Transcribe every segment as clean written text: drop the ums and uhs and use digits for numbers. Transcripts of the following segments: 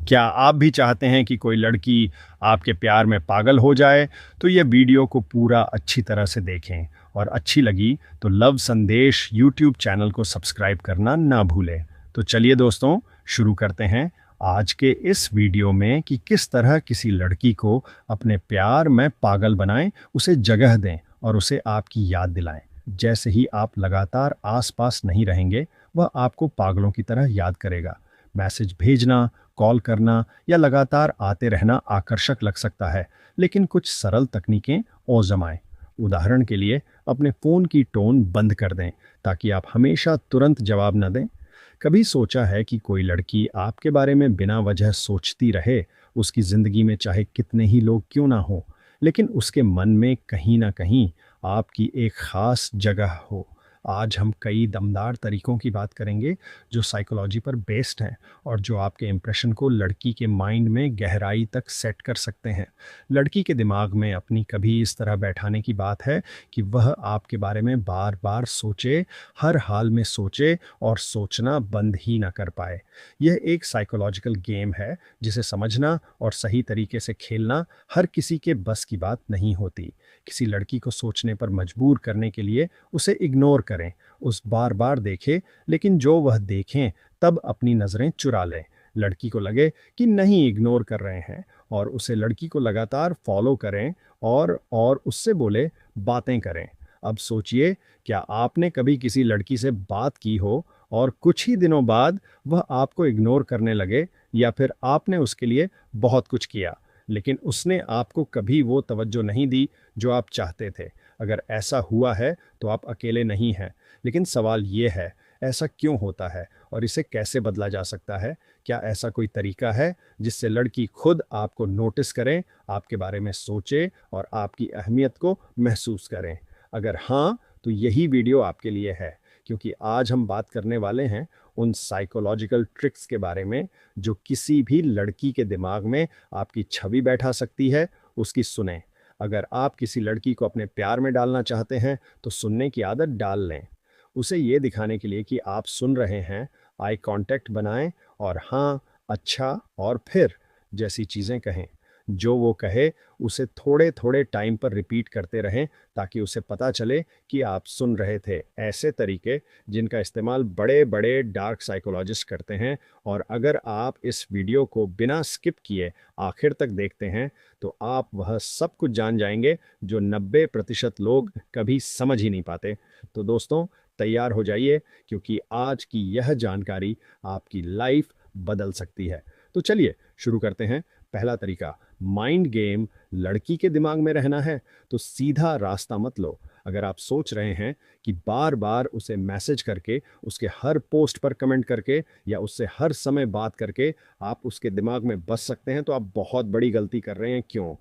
क्या आप भी चाहते हैं कि कोई लड़की आपके प्यार में पागल हो जाए? तो ये वीडियो को पूरा अच्छी तरह से देखें और अच्छी लगी तो लव संदेश यूट्यूब चैनल को सब्सक्राइब करना ना भूलें। तो चलिए दोस्तों, शुरू करते हैं आज के इस वीडियो में कि किस तरह किसी लड़की को अपने प्यार में पागल बनाएं, उसे जगह दें और उसे आपकी याद दिलाएं। जैसे ही आप लगातार आसपास नहीं रहेंगे, वह आपको पागलों की तरह याद करेगा। मैसेज भेजना, कॉल करना या लगातार आते रहना आकर्षक लग सकता है, लेकिन कुछ सरल तकनीकें आजमाएं। उदाहरण के लिए, अपने फ़ोन की टोन बंद कर दें ताकि आप हमेशा तुरंत जवाब न दें। कभी सोचा है कि कोई लड़की आपके बारे में बिना वजह सोचती रहे, उसकी ज़िंदगी में चाहे कितने ही लोग क्यों ना हो, लेकिन उसके मन में कहीं ना कहीं आपकी एक ख़ास जगह हो। आज हम कई दमदार तरीकों की बात करेंगे जो साइकोलॉजी पर बेस्ड हैं और जो आपके इंप्रेशन को लड़की के माइंड में गहराई तक सेट कर सकते हैं। लड़की के दिमाग में अपनी कभी इस तरह बैठाने की बात है कि वह आपके बारे में बार बार सोचे, हर हाल में सोचे और सोचना बंद ही ना कर पाए। यह एक साइकोलॉजिकल गेम है जिसे समझना और सही तरीके से खेलना हर किसी के बस की बात नहीं होती। किसी लड़की को सोचने पर मजबूर करने के लिए उसे इग्नोर करें, उस बार बार देखें, लेकिन जो वह देखें तब अपनी नज़रें चुरा लें। लड़की को लगे कि नहीं इग्नोर कर रहे हैं और उसे लड़की को लगातार फॉलो करें और उससे बोले बातें करें। अब सोचिए, क्या आपने कभी किसी लड़की से बात की हो और कुछ ही दिनों बाद वह आपको इग्नोर करने लगे, या फिर आपने उसके लिए बहुत कुछ किया लेकिन उसने आपको कभी वो तवज्जो नहीं दी जो आप चाहते थे? अगर ऐसा हुआ है तो आप अकेले नहीं हैं, लेकिन सवाल ये है, ऐसा क्यों होता है और इसे कैसे बदला जा सकता है? क्या ऐसा कोई तरीका है जिससे लड़की खुद आपको नोटिस करें, आपके बारे में सोचे और आपकी अहमियत को महसूस करें? अगर हाँ, तो यही वीडियो आपके लिए है, क्योंकि आज हम बात करने वाले हैं उन साइकोलॉजिकल ट्रिक्स के बारे में जो किसी भी लड़की के दिमाग में आपकी छवि बैठा सकती है। उसकी सुने। अगर आप किसी लड़की को अपने प्यार में डालना चाहते हैं तो सुनने की आदत डाल लें। उसे ये दिखाने के लिए कि आप सुन रहे हैं, आई कांटेक्ट बनाएं और हाँ, अच्छा और फिर जैसी चीज़ें कहें। जो वो कहे उसे थोड़े थोड़े टाइम पर रिपीट करते रहें ताकि उसे पता चले कि आप सुन रहे थे। ऐसे तरीके जिनका इस्तेमाल बड़े बड़े डार्क साइकोलॉजिस्ट करते हैं। और अगर आप इस वीडियो को बिना स्किप किए आखिर तक देखते हैं तो आप वह सब कुछ जान जाएंगे जो 90% लोग कभी समझ ही नहीं पाते। तो दोस्तों, तैयार हो जाइए, क्योंकि आज की यह जानकारी आपकी लाइफ बदल सकती है। तो चलिए शुरू करते हैं। पहला तरीका, माइंड गेम। लड़की के दिमाग में रहना है तो सीधा रास्ता मत लो। अगर आप सोच रहे हैं कि बार बार उसे मैसेज करके, उसके हर पोस्ट पर कमेंट करके या उससे हर समय बात करके आप उसके दिमाग में बस सकते हैं, तो आप बहुत बड़ी गलती कर रहे हैं। क्यों?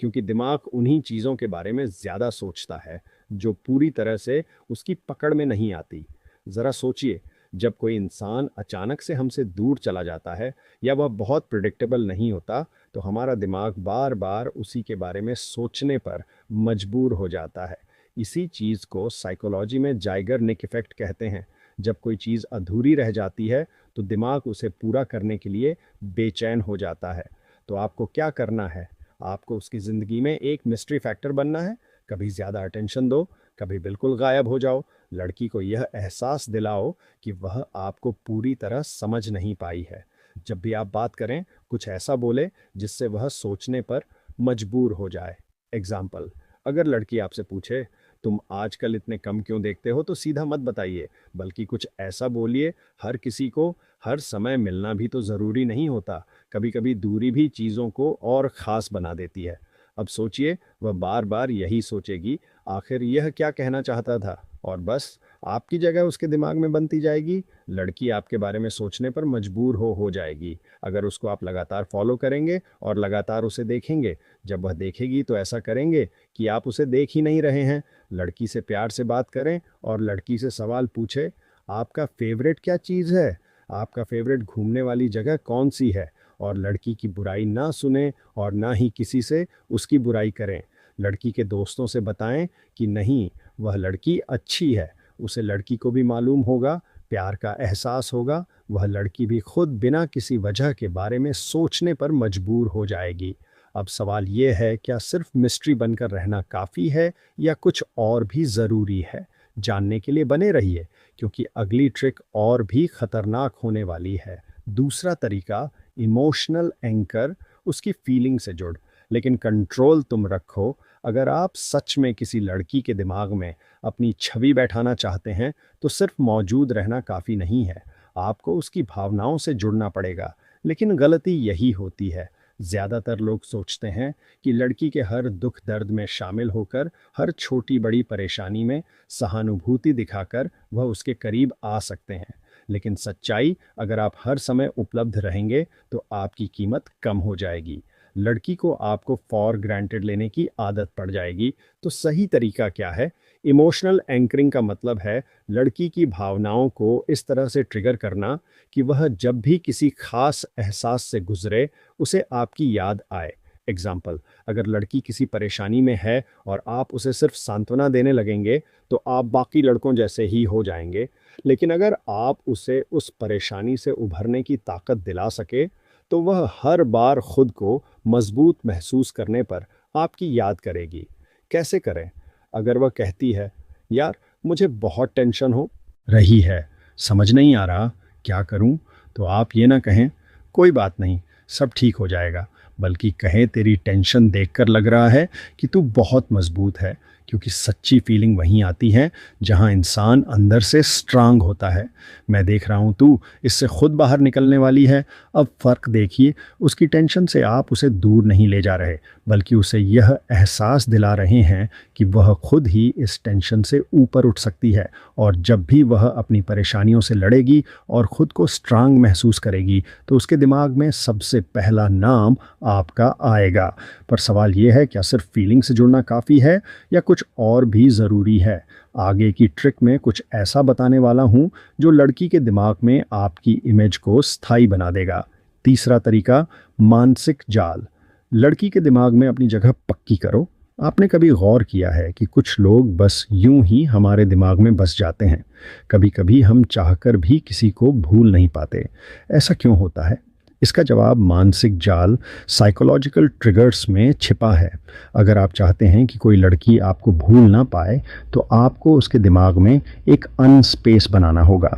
क्योंकि दिमाग उन्हीं चीज़ों के बारे में ज़्यादा सोचता है जो पूरी तरह से उसकी पकड़ में नहीं आती। ज़रा सोचिए, जब कोई इंसान अचानक से हमसे दूर चला जाता है या वह बहुत प्रिडिक्टेबल नहीं होता, तो हमारा दिमाग बार बार उसी के बारे में सोचने पर मजबूर हो जाता है। इसी चीज़ को साइकोलॉजी में जाइगरनिक इफेक्ट कहते हैं। जब कोई चीज़ अधूरी रह जाती है तो दिमाग उसे पूरा करने के लिए बेचैन हो जाता है। तो आपको क्या करना है? आपको उसकी ज़िंदगी में एक मिस्ट्री फैक्टर बनना है। कभी ज़्यादा अटेंशन दो, कभी बिल्कुल गायब हो जाओ। लड़की को यह एहसास दिलाओ कि वह आपको पूरी तरह समझ नहीं पाई है। जब भी आप बात करें, कुछ ऐसा बोले जिससे वह सोचने पर मजबूर हो जाए। एग्जाम्पल, अगर लड़की आपसे पूछे, तुम आजकल इतने कम क्यों देखते हो, तो सीधा मत बताइए, बल्कि कुछ ऐसा बोलिए, हर किसी को हर समय मिलना भी तो ज़रूरी नहीं होता। कभी कभी दूरी भी चीज़ों को और ख़ास बना देती है। अब सोचिए, वह बार बार यही सोचेगी, आखिर यह क्या कहना चाहता था, और बस आपकी जगह उसके दिमाग में बनती जाएगी। लड़की आपके बारे में सोचने पर मजबूर हो जाएगी। अगर उसको आप लगातार फॉलो करेंगे और लगातार उसे देखेंगे, जब वह देखेगी तो ऐसा करेंगे कि आप उसे देख ही नहीं रहे हैं। लड़की से प्यार से बात करें और लड़की से सवाल पूछे, आपका फेवरेट क्या चीज़ है, आपका फेवरेट घूमने वाली जगह कौन सी है। और लड़की की बुराई ना सुने और ना ही किसी से उसकी बुराई करें। लड़की के दोस्तों से बताएं कि नहीं, वह लड़की अच्छी है। उसे लड़की को भी मालूम होगा प्यार का एहसास होगा, वह लड़की भी खुद बिना किसी वजह के बारे में सोचने पर मजबूर हो जाएगी। अब सवाल ये है, क्या सिर्फ मिस्ट्री बनकर रहना काफ़ी है या कुछ और भी ज़रूरी है? जानने के लिए बने रहिए, क्योंकि अगली ट्रिक और भी खतरनाक होने वाली है। दूसरा तरीका, इमोशनल एंकर, उसकी फीलिंग से जुड़, लेकिन कंट्रोल तुम रखो। अगर आप सच में किसी लड़की के दिमाग में अपनी छवि बैठाना चाहते हैं तो सिर्फ मौजूद रहना काफ़ी नहीं है, आपको उसकी भावनाओं से जुड़ना पड़ेगा। लेकिन गलती यही होती है, ज़्यादातर लोग सोचते हैं कि लड़की के हर दुख दर्द में शामिल होकर, हर छोटी बड़ी परेशानी में सहानुभूति दिखाकर वह उसके करीब आ सकते हैं। लेकिन सच्चाई, अगर आप हर समय उपलब्ध रहेंगे तो आपकी कीमत कम हो जाएगी। लड़की को आपको फॉर ग्रांटेड लेने की आदत पड़ जाएगी। तो सही तरीका क्या है? इमोशनल एंकरिंग का मतलब है लड़की की भावनाओं को इस तरह से ट्रिगर करना कि वह जब भी किसी खास एहसास से गुजरे उसे आपकी याद आए। एग्जाम्पल, अगर लड़की किसी परेशानी में है और आप उसे सिर्फ सांत्वना देने लगेंगे तो आप बाकी लड़कों जैसे ही हो जाएंगे। लेकिन अगर आप उसे उस परेशानी से उभरने की ताकत दिला सके तो वह हर बार खुद को मजबूत महसूस करने पर आपकी याद करेगी। कैसे करें? अगर वह कहती है, यार मुझे बहुत टेंशन हो रही है, समझ नहीं आ रहा क्या करूं, तो आप ये ना कहें कोई बात नहीं, सब ठीक हो जाएगा, बल्कि कहें तेरी टेंशन देखकर लग रहा है कि तू बहुत मजबूत है। क्योंकि सच्ची फीलिंग वहीं आती है जहां इंसान अंदर से स्ट्रांग होता है। मैं देख रहा हूं तू इससे खुद बाहर निकलने वाली है। अब फ़र्क देखिए, उसकी टेंशन से आप उसे दूर नहीं ले जा रहे, बल्कि उसे यह एहसास दिला रहे हैं कि वह खुद ही इस टेंशन से ऊपर उठ सकती है। और जब भी वह अपनी परेशानियों से लड़ेगी और ख़ुद को स्ट्रांग महसूस करेगी तो उसके दिमाग में सबसे पहला नाम आपका आएगा। पर सवाल यह है, क्या सिर्फ फीलिंग से जुड़ना काफ़ी है या कुछ और भी ज़रूरी है? आगे की ट्रिक में कुछ ऐसा बताने वाला हूँ जो लड़की के दिमाग में आपकी इमेज को स्थायी बना देगा। तीसरा तरीका, मानसिक जाल। लड़की के दिमाग में अपनी जगह पक्की करो। आपने कभी गौर किया है कि कुछ लोग बस यूं ही हमारे दिमाग में बस जाते हैं? कभी कभी हम चाहकर भी किसी को भूल नहीं पाते। ऐसा क्यों होता है? इसका जवाब मानसिक जाल, साइकोलॉजिकल ट्रिगर्स में छिपा है। अगर आप चाहते हैं कि कोई लड़की आपको भूल ना पाए तो आपको उसके दिमाग में एक अनस्पेस बनाना होगा।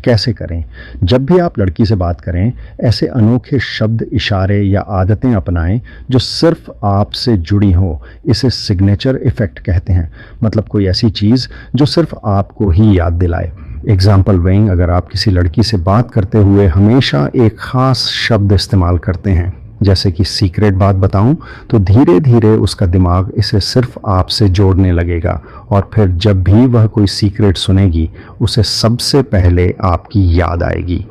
कैसे करें? जब भी आप लड़की से बात करें, ऐसे अनोखे शब्द, इशारे या आदतें अपनाएं जो सिर्फ आपसे जुड़ी हो। इसे सिग्नेचर इफ़ेक्ट कहते हैं, मतलब कोई ऐसी चीज़ जो सिर्फ आपको ही याद दिलाए। एग्जाम्पल वेइंग, अगर आप किसी लड़की से बात करते हुए हमेशा एक ख़ास शब्द इस्तेमाल करते हैं, जैसे कि सीक्रेट बात बताऊं, तो धीरे धीरे उसका दिमाग इसे सिर्फ आपसे जोड़ने लगेगा और फिर जब भी वह कोई सीक्रेट सुनेगी उसे सबसे पहले आपकी याद आएगी।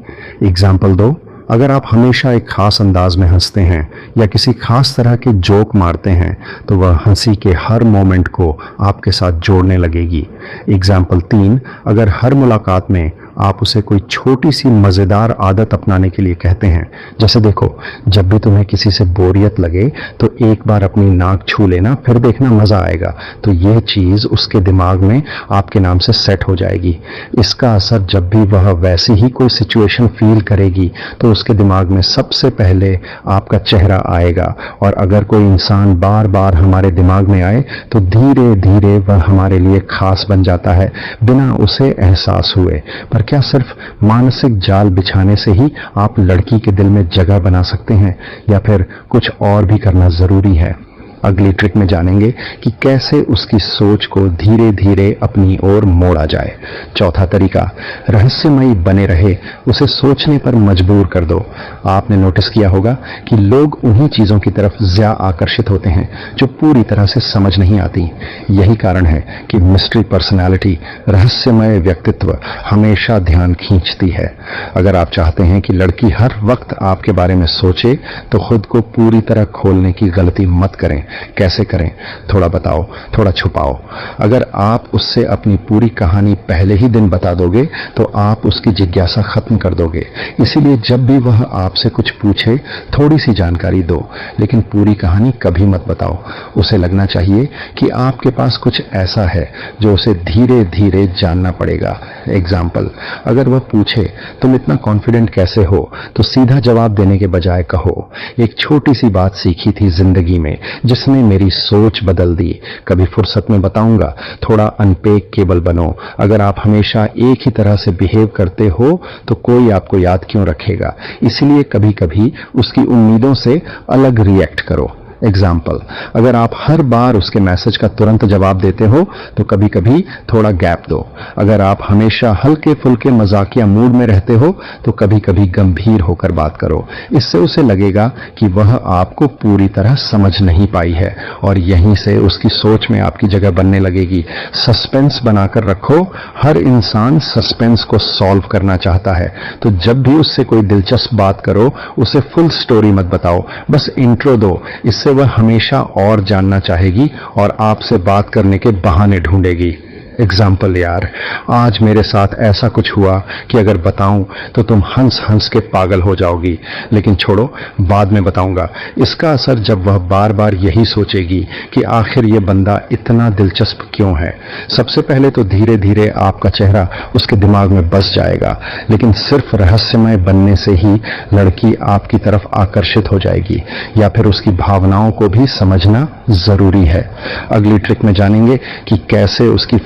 एग्जाम्पल दो, अगर आप हमेशा एक ख़ास अंदाज में हंसते हैं या किसी ख़ास तरह के जोक मारते हैं तो वह हंसी के हर मोमेंट को आपके साथ जोड़ने लगेगी। एग्जाम्पल 3, अगर हर मुलाकात में आप उसे कोई छोटी सी मज़ेदार आदत अपनाने के लिए कहते हैं, जैसे देखो, जब भी तुम्हें किसी से बोरियत लगे तो एक बार अपनी नाक छू लेना, फिर देखना मज़ा आएगा, तो यह चीज़ उसके दिमाग में आपके नाम से सेट हो जाएगी। इसका असर जब भी वह वैसी ही कोई सिचुएशन फील करेगी तो उसके दिमाग में सबसे पहले आपका चेहरा आएगा। और अगर कोई इंसान बार बार हमारे दिमाग में आए तो धीरे धीरे वह हमारे लिए खास बन जाता है, बिना उसे एहसास हुए। पर क्या सिर्फ मानसिक जाल बिछाने से ही आप लड़की के दिल में जगह बना सकते हैं या फिर कुछ और भी करना ज़रूरी है? अगली ट्रिक में जानेंगे कि कैसे उसकी सोच को धीरे धीरे अपनी ओर मोड़ा जाए। चौथा तरीका, रहस्यमयी बने रहे, उसे सोचने पर मजबूर कर दो। आपने नोटिस किया होगा कि लोग उन्हीं चीज़ों की तरफ ज़्यादा आकर्षित होते हैं जो पूरी तरह से समझ नहीं आती। यही कारण है कि मिस्ट्री पर्सनैलिटी, रहस्यमय व्यक्तित्व हमेशा ध्यान खींचती है। अगर आप चाहते हैं कि लड़की हर वक्त आपके बारे में सोचे तो खुद को पूरी तरह खोलने की गलती मत करें। कैसे करें? थोड़ा बताओ, थोड़ा छुपाओ। अगर आप उससे अपनी पूरी कहानी पहले ही दिन बता दोगे तो आप उसकी जिज्ञासा खत्म कर दोगे। इसीलिए जब भी वह आपसे कुछ पूछे थोड़ी सी जानकारी दो, लेकिन पूरी कहानी कभी मत बताओ। उसे लगना चाहिए कि आपके पास कुछ ऐसा है जो उसे धीरे धीरे जानना पड़ेगा। एग्जाम्पल, अगर वह पूछे तुम इतना कॉन्फिडेंट कैसे हो, तो सीधा जवाब देने के बजाय कहो, एक छोटी सी बात सीखी थी जिंदगी में जिसने मेरी सोच बदल दी, कभी फुर्सत में बताऊंगा। थोड़ा अनपेक केबल बनो। अगर आप हमेशा एक ही तरह से बिहेव करते हो तो कोई आपको याद क्यों रखेगा? इसलिए कभी कभी उसकी उम्मीदों से अलग रिएक्ट करो। एग्जाम्पल, अगर आप हर बार उसके मैसेज का तुरंत जवाब देते हो तो कभी कभी थोड़ा गैप दो। अगर आप हमेशा हल्के फुल्के मजाकिया मूड में रहते हो तो कभी कभी गंभीर होकर बात करो। इससे उसे लगेगा कि वह आपको पूरी तरह समझ नहीं पाई है और यहीं से उसकी सोच में आपकी जगह बनने लगेगी। सस्पेंस बनाकर रखो। हर इंसान सस्पेंस को सॉल्व करना चाहता है, तो जब भी उससे कोई दिलचस्प बात करो उसे फुल स्टोरी मत बताओ, बस इंट्रो दो। इससे वह हमेशा और जानना चाहेगी और आपसे बात करने के बहाने ढूंढेगी। एग्जाम्पल, यार आज मेरे साथ ऐसा कुछ हुआ कि अगर बताऊं तो तुम हंस हंस के पागल हो जाओगी, लेकिन छोड़ो बाद में बताऊंगा। इसका असर जब वह बार बार यही सोचेगी कि आखिर ये बंदा इतना दिलचस्प क्यों है। सबसे पहले तो धीरे धीरे आपका चेहरा उसके दिमाग में बस जाएगा, लेकिन सिर्फ रहस्यमय बनने से ही लड़की आपकी तरफ आकर्षित हो जाएगी, या फिर उसकी भावनाओं को भी समझना जरूरी है। अगली ट्रिक में जानेंगे कि कैसे उसकी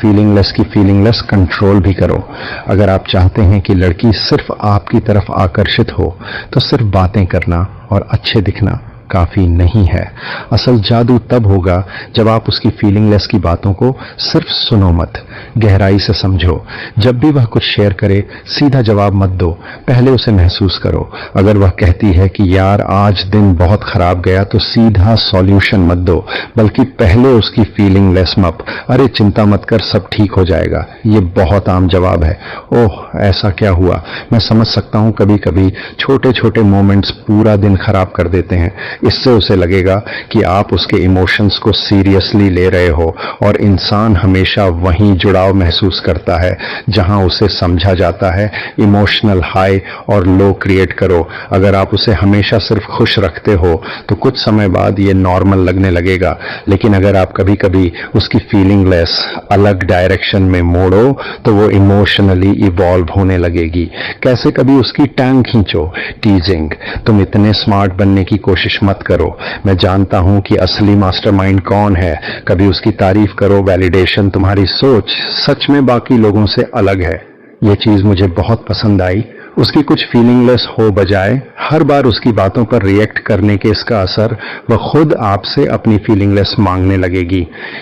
फीलिंगलेस कंट्रोल भी करो। अगर आप चाहते हैं कि लड़की सिर्फ आपकी तरफ आकर्षित हो तो सिर्फ बातें करना और अच्छे दिखना काफी नहीं है। असल जादू तब होगा जब आप उसकी फीलिंगलेस की बातों को सिर्फ सुनो मत, गहराई से समझो। जब भी वह कुछ शेयर करे सीधा जवाब मत दो, पहले उसे महसूस करो। अगर वह कहती है कि यार आज दिन बहुत खराब गया, तो सीधा सॉल्यूशन मत दो, बल्कि पहले उसकी फीलिंगलेस मत, अरे चिंता मत कर सब ठीक हो जाएगा। ये बहुत आम जवाब है, ओह ऐसा क्या हुआ। मैं समझ सकता हूं कभी कभी छोटे छोटे मोमेंट्स पूरा दिन खराब कर देते हैं। इससे उसे लगेगा कि आप उसके इमोशंस को सीरियसली ले रहे हो, और इंसान हमेशा वहीं जुड़ाव महसूस करता है जहां उसे समझा जाता है। इमोशनल हाई और लो क्रिएट करो। अगर आप उसे हमेशा सिर्फ खुश रखते हो तो कुछ समय बाद ये नॉर्मल लगने लगेगा, लेकिन अगर आप कभी कभी उसकी फीलिंगलेस अलग डायरेक्शन में मोड़ो तो वो इमोशनली इवॉल्व होने लगेगी। कैसे? कभी उसकी टांग खींचो, टीजिंग, तुम इतने स्मार्ट बनने की कोशिश मत करो, मैं जानता हूं कि असली मास्टरमाइंड कौन है। कभी उसकी तारीफ करो, वैलिडेशन तुम्हारी सोच सच में बाकी लोगों से अलग है। ये चीज मुझे बहुत पसंद आई। उसकी कुछ फीलिंगलेस हो बजाय हर बार उसकी बातों पर रिएक्ट करने के इसका असर वह खुद आपसे अपनी फीलिंगलेस मांगने लगेगी।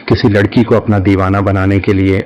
किसी लड़की को अपना दीवाना बनाने के लिए